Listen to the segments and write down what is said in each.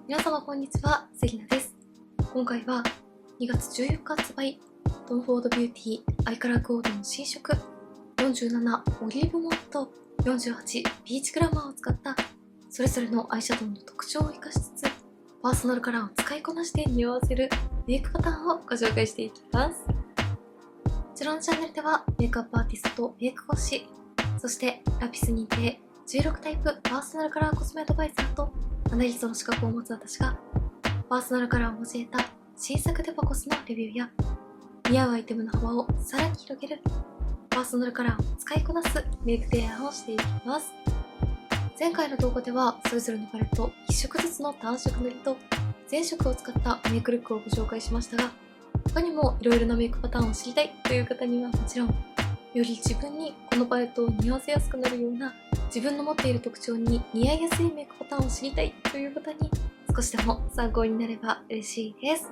皆様こんにちは、セリナです。今回は2月14日発売、トムフォードビューティーアイカラーコードの新色47オリーブモット48ピーチグラマーを使ったそれぞれのアイシャドウの特徴を生かしつつパーソナルカラーを使いこなして匂わせるメイクパターンをご紹介していきます。こちらのチャンネルではメイクアップアーティストとメイク講師、そしてラピス認定16タイプパーソナルカラーコスメアドバイザーとアナリストの資格を持つ私がパーソナルカラーを交えた新作デパコスのレビューや似合うアイテムの幅をさらに広げるパーソナルカラーを使いこなすメイク提案をしていきます。前回の動画ではそれぞれのパレット1色ずつの単色塗りと全色を使ったメイクルックをご紹介しましたが、他にもいろいろなメイクパターンを知りたいという方にはもちろん、より自分にこのパレットを似合わせやすくなるような自分の持っている特徴に似合いやすいメイクパターンを知りたいという方に少しでも参考になれば嬉しいです。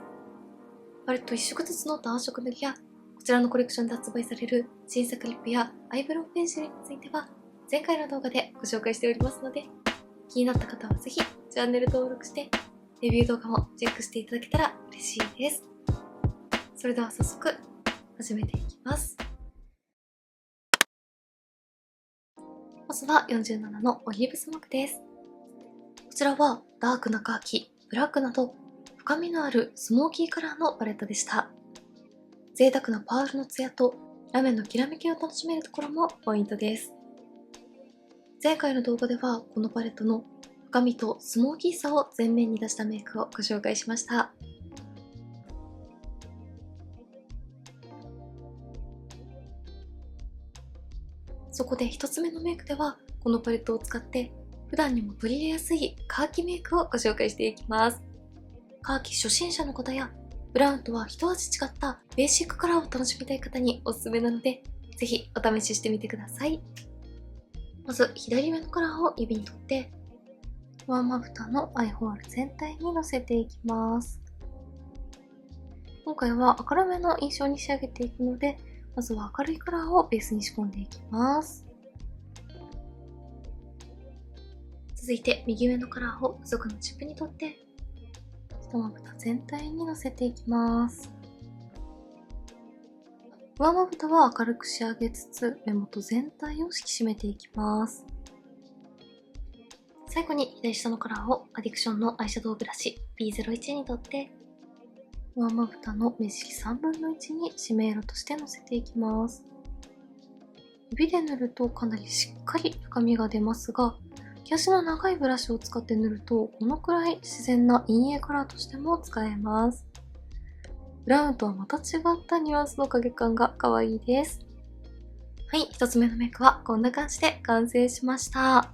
パレット1色ずつの単色塗りやこちらのコレクションで発売される新作リップやアイブロウペンシルについては前回の動画でご紹介しておりますので、気になった方はぜひチャンネル登録してレビュー動画もチェックしていただけたら嬉しいです。それでは早速始めていきます。まずは47のオリーブスモークです。こちらはダークなカーキ、ブラックなど深みのあるスモーキーカラーのパレットでした。贅沢なパールのツヤとラメのきらめきを楽しめるところもポイントです。前回の動画ではこのパレットの深みとスモーキーさを前面に出したメイクをご紹介しました。そこで一つ目のメイクではこのパレットを使って普段にも取り入れやすいカーキメイクをご紹介していきます。カーキ初心者の方やブラウンとは一味違ったベーシックカラーを楽しみたい方におすすめなので、ぜひお試ししてみてください。まず左上のカラーを指に取ってワンまぶたのアイホール全体にのせていきます。今回は明るめの印象に仕上げていくので、まずは明るいカラーをベースに仕込んでいきます。続いて右上のカラーを付属のチップに取って下まぶた全体にのせていきます。上まぶたは明るく仕上げつつ目元全体を引き締めていきます。最後に左下のカラーをアディクションのアイシャドウブラシ B01 に取って上まぶたの目尻3分の1に締め色としてのせていきます。指で塗るとかなりしっかり深みが出ますが、毛足の長いブラシを使って塗るとこのくらい自然な陰影カラーとしても使えます。ブラウンとはまた違ったニュアンスの影感が可愛いです。はい、一つ目のメイクはこんな感じで完成しました。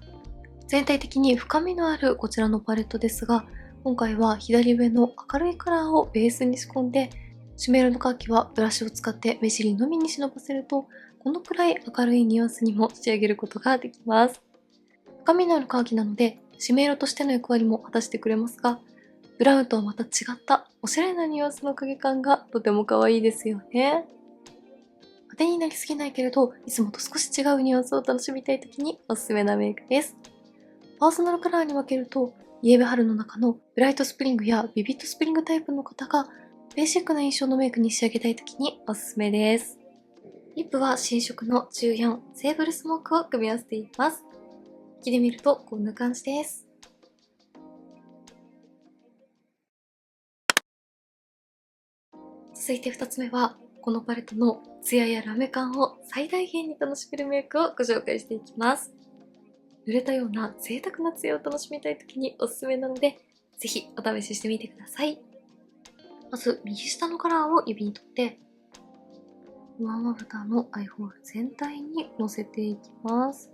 全体的に深みのあるこちらのパレットですが、今回は左上の明るいカラーをベースに仕込んで、締め色のカーキはブラシを使って目尻のみに忍ばせると、このくらい明るいニュアンスにも仕上げることができます。深みのあるカーキなので、締め色としての役割も果たしてくれますが、ブラウンとはまた違ったおしゃれなニュアンスの影感がとても可愛いですよね。派手になりすぎないけれど、いつもと少し違うニュアンスを楽しみたい時におすすめなメイクです。パーソナルカラーに分けると、イエベ春の中のブライトスプリングやビビットスプリングタイプの方がベーシックな印象のメイクに仕上げたい時におすすめです。リップは新色の14セーブルスモークを組み合わせています。引きで見るとこんな感じです。続いて2つ目はこのパレットのツヤやラメ感を最大限に楽しめるメイクをご紹介していきます。濡れたような贅沢なツヤを楽しみたい時におすすめなので、ぜひお試ししてみてください。まず右下のカラーを指に取って上まぶたのアイホール全体にのせていきます。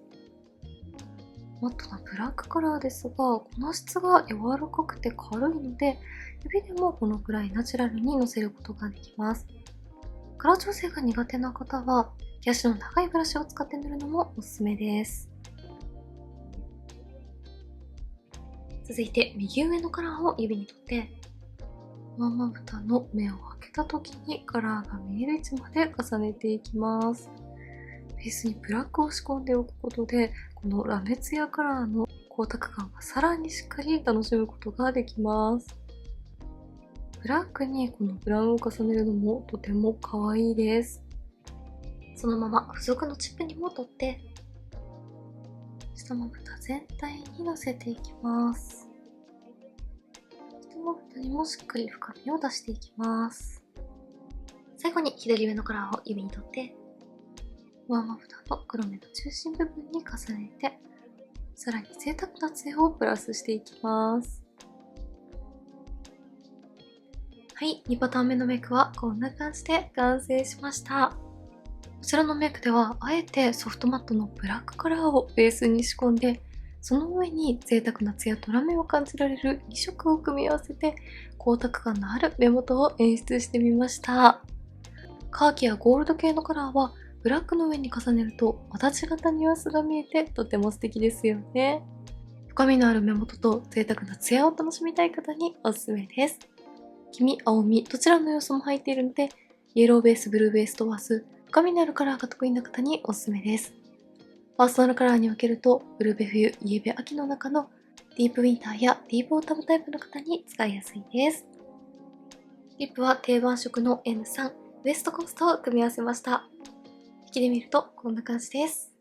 マットなブラックカラーですが、この質が柔らかくて軽いので、指でもこのくらいナチュラルにのせることができます。カラー調整が苦手な方は、毛足の長いブラシを使って塗るのもおすすめです。続いて右上のカラーを指に取って、上まぶたの目を開けた時にカラーが見える位置まで重ねていきます。ベースにブラックを仕込んでおくことで、このラメツヤカラーの光沢感がさらにしっかり楽しむことができます。ブラックにこのブラウンを重ねるのもとても可愛いです。そのまま付属のチップにも取って、下まぶた全体にのせていきます。下まぶたにもしっかり深みを出していきます。最後に左上のカラーを指に取って、上まぶたの黒目の中心部分に重ねて、さらに贅沢なツヤをプラスしていきます。はい、2パターン目のメイクはこんな感じで完成しました。こちらのメイクでは、あえてソフトマットのブラックカラーをベースに仕込んで、その上に贅沢なツヤとラメを感じられる2色を組み合わせて、光沢感のある目元を演出してみました。カーキやゴールド系のカラーは、ブラックの上に重ねるとまた違ったニュアンスが見えてとても素敵ですよね。深みのある目元と贅沢なツヤを楽しみたい方におすすめです。黄身、青み、どちらの要素も入っているので、イエローベース、ブルーベース問わず、深みのあるカラーが得意な方におすすめです。パーソナルカラーに分けると、ブルベ冬、イエベ秋の中のディープウィンターやディープオータムタイプの方に使いやすいです。リップは定番色の N3、ウエストコーストを組み合わせました。引きで見るとこんな感じです。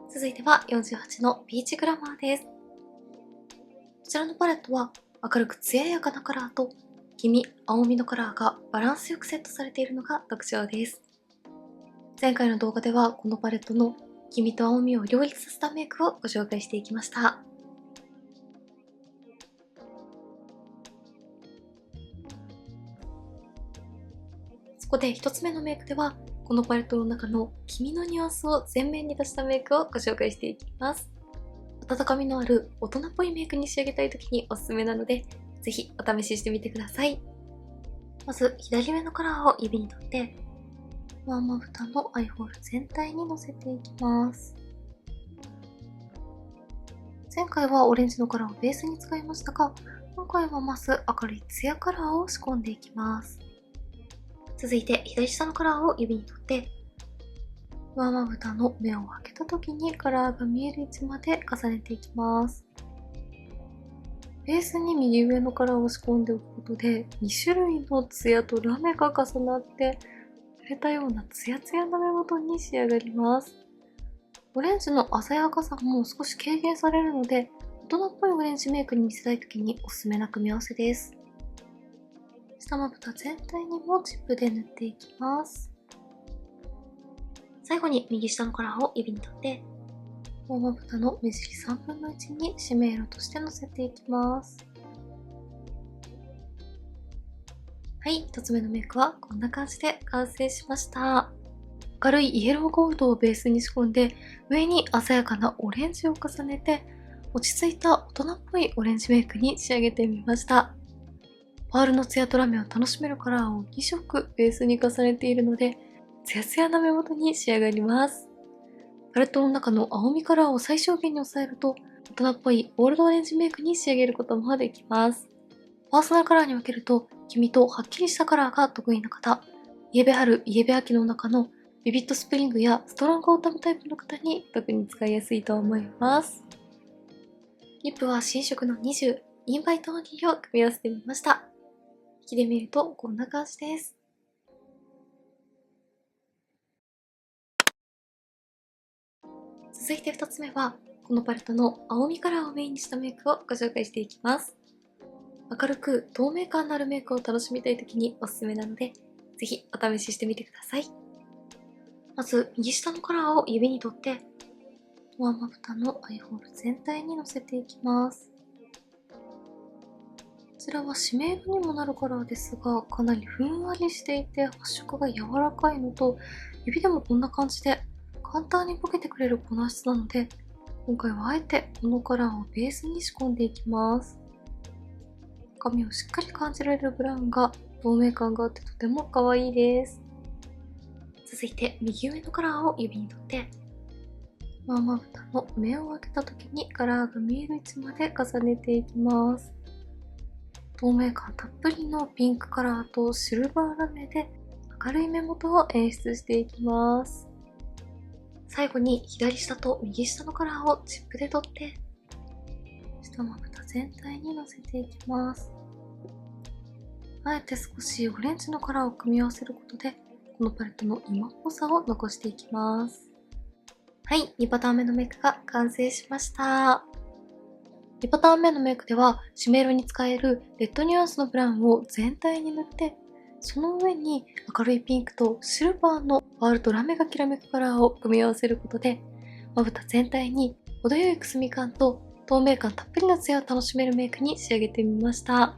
続いては48のピーチグラマーです。こちらのパレットは明るく艶やかなカラーと黄身、青みのカラーがバランスよくセットされているのが特徴です。前回の動画ではこのパレットの黄身と青みを両立させたメイクをご紹介していきました。そこで1つ目のメイクでは、このパレットの中の黄身のニュアンスを前面に出したメイクをご紹介していきます。温かみのある大人っぽいメイクに仕上げたい時におすすめなので、ぜひお試ししてみてください。まず左上のカラーを指に取って、上まぶたのアイホール全体にのせていきます。前回はオレンジのカラーをベースに使いましたが、今回はまず明るいツヤカラーを仕込んでいきます。続いて左下のカラーを指に取って、上まぶたの目を開けた時にカラーが見える位置まで重ねていきます。ベースに右上のカラーを仕込んでおくことで、2種類のツヤとラメが重なって、触れたようなツヤツヤな目元に仕上がります。オレンジの鮮やかさも少し軽減されるので、大人っぽいオレンジメイクに見せたい時におすすめな組み合わせです。下まぶた全体にもチップで塗っていきます。最後に右下のカラーを指に取って、上まぶたの目尻3分の1に締め色としてのせていきます。はい、1つ目のメイクはこんな感じで完成しました。明るいイエローゴールドをベースに仕込んで、上に鮮やかなオレンジを重ねて、落ち着いた大人っぽいオレンジメイクに仕上げてみました。パールのツヤとラメを楽しめるカラーを2色ベースに重ねているので、ツヤツヤな目元に仕上がります。パレットの中の青みカラーを最小限に抑えると、大人っぽいゴールドオレンジメイクに仕上げることもできます。パーソナルカラーに分けると、黄身とはっきりしたカラーが得意な方、イエベ春、イエベ秋の中のビビットスプリングやストロングオータムタイプの方に特に使いやすいと思います。リップは新色の20、インバイトオンリーを組み合わせてみました。引きで見るとこんな感じです。続いて2つ目は、このパレットの青みカラーをメインにしたメイクをご紹介していきます。明るく透明感のあるメイクを楽しみたい時におすすめなので、ぜひお試ししてみてください。まず右下のカラーを指に取って、上まぶたのアイホール全体にのせていきます。こちらは締め色にもなるカラーですが、かなりふんわりしていて発色が柔らかいのと、指でもこんな感じで簡単にぼけてくれる粉質なので、今回はあえてこのカラーをベースに仕込んでいきます。深みをしっかり感じられるブラウンが透明感があってとても可愛いです。続いて右上のカラーを指に取って、まぶたの目を開けた時にカラーが見える位置まで重ねていきます。透明感たっぷりのピンクカラーとシルバーラメで明るい目元を演出していきます。最後に左下と右下のカラーをチップで取って、下まぶた全体にのせていきます。あえて少しオレンジのカラーを組み合わせることで、このパレットの今っぽさを残していきます。はい、2パターン目のメイクが完成しました。2パターン目のメイクでは、締め色に使えるレッドニュアンスのブラウンを全体に塗って、その上に明るいピンクとシルバーのパールとラメがきらめくカラーを組み合わせることで、まぶた全体に程よいくすみ感と透明感たっぷりのツヤを楽しめるメイクに仕上げてみました。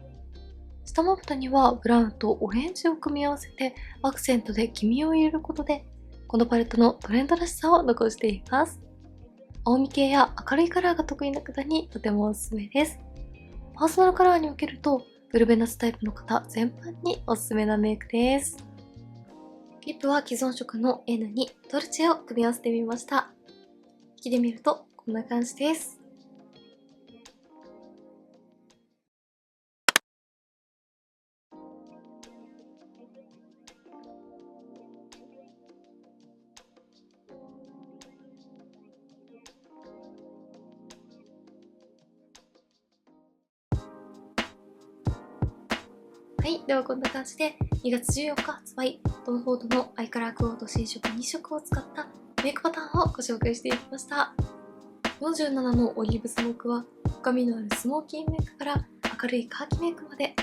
下まぶたにはブラウンとオレンジを組み合わせてアクセントで黄身を入れることで、このパレットのトレンドらしさを残しています。青み系や明るいカラーが得意な方にとてもおすすめです。パーソナルカラーにおけると、ブルベナスタイプの方全般におすすめなメイクです。リップは既存色の N にドルチェを組み合わせてみました。引きで見るとこんな感じです。はい、ではこんな感じで2月14日発売、トム・フォードのアイカラークオード新色2色を使ったメイクパターンをご紹介していきました。47のオリーブスモークは深みのあるスモーキーメイクから明るいカーキメイクまで、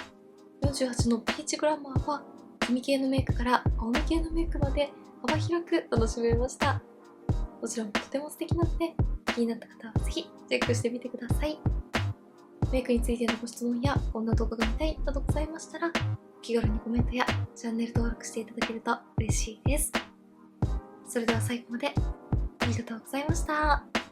48のピーチグラマーは黄み系のメイクから青み系のメイクまで幅広く楽しめました。どちらもとても素敵なので、気になった方はぜひチェックしてみてください。メイクについてのご質問やこんな動画が見たいなどございましたら、お気軽にコメントやチャンネル登録していただけると嬉しいです。それでは最後までありがとうございました。